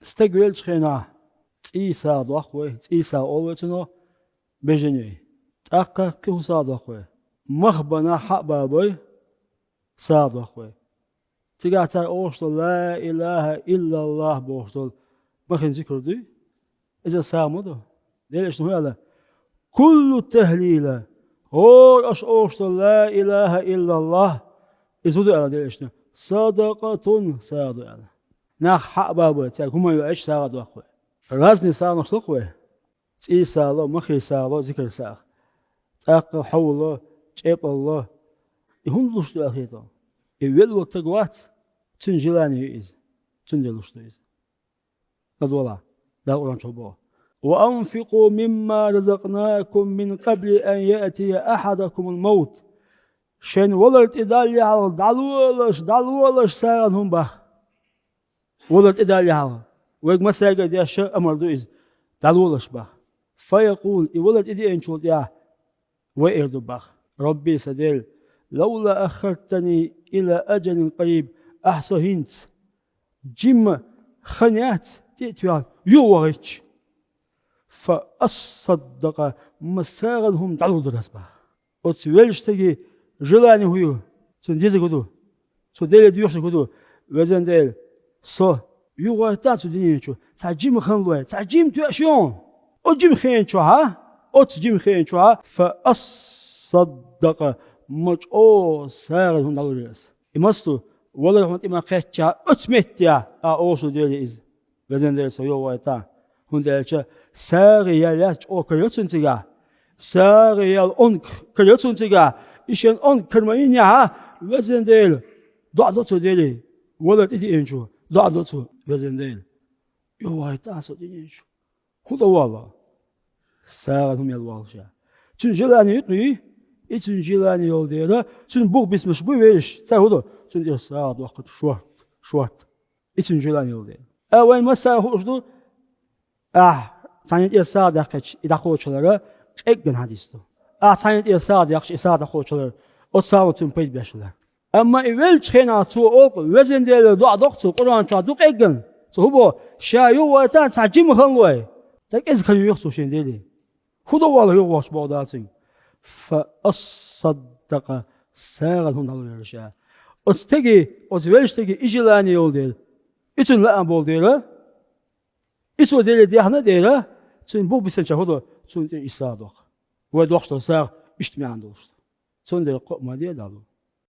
Stegwel chena. Isa dochwe, Isa olwetno bejeni. Akka kusa dochwe. Mahbana hababoy sa dochwe. Tigata oostol la ilaha illallah boostol. Begin zikr du. Is het samen? Deel is nog wel. Kullu tahlila. Hoor als oostol la ilaha illallah. Is hoe de deel is nu. Sadaqatun sadaqah. Nach hababoy. Zeg hoe je echt sa dochwe. Razni sa nog dochwe. Isa Allah, Machi sa Allah, zikr sa. Akka hawla, chep Allah. Ihun lushtu akhita. Evvel vakta guat. Tün jilani iz. Tün de lushtu iz. Nadwala. Da Kur'an çobo. وأنفقوا مما رزقناكم من قبل أن يأتي أحدكم الموت. شن ولد إدالي على دالولش سارن هم بخ. ولد إدالي على. ويق مساجد دي أشياء أمر دو إز. دالولش بخ. فيقول ولد إدي أنشول يا وإردو بخ. ربي سديل لولا أخرتني إلى أجل قريب أحسهنت جم خنيات تأتيها يوغيتش فأصدق مساغلهم دعو درسبا وتوالشتكي جلاني هيو سنديزي كدو سوديل ديوش كدو وزنديل سو يوغيتات سودينيشو تا جم خنلوي تا جم تواشيون أو جم خينشو ها أو تجم خينشو ها فأصدق مجأو ساغلهم دعو درس إمستو ولا رحمة إما خيتشا أتمتيا أوشو ديلي إز وزنديل سو يوغيتا هندالشا ساغيالات أو كريوتسنتيغا ساغيال أون كريوتسنتيغا إشان أون كرمينيا وزنديل دعوتو ديلي ولا تدي إنشو دعوتو وزنديل يوغيتا سو دي إنشو هذا والله ساغهم يالوالشا تنجلاني يطني إتنجلاني يولديرا تنبوغ بسمش بويش ساهودو تنجل ساغد وقت شوارت إتنجلاني يولديرا أوين ما ساغوشدو Saniyet İsa'da kaç idakoçları ekgen hadis'tu. Saniyet İsa'da yakış İsa'da koçları o sağlıtın peyt beşler. Ama evvel çıkana tu ok vezendele dua doktu Kur'an çaduk ekgen. So bu şayu vatan sacim hangoy. Tek ez kan yok so şey dedi. Huda vallahi yok baş bağdatsın. Fa as-saddaqa sağalhun alırışa. O tegi o velişteki icilani yol değil. İçin la bol değil. İso deli diyahna değil. Çünkü bu bir sen çahudu. Çünkü İsa dok. Ve doktor sağ iştmeyen dostum. Sonra kopma diye dalı.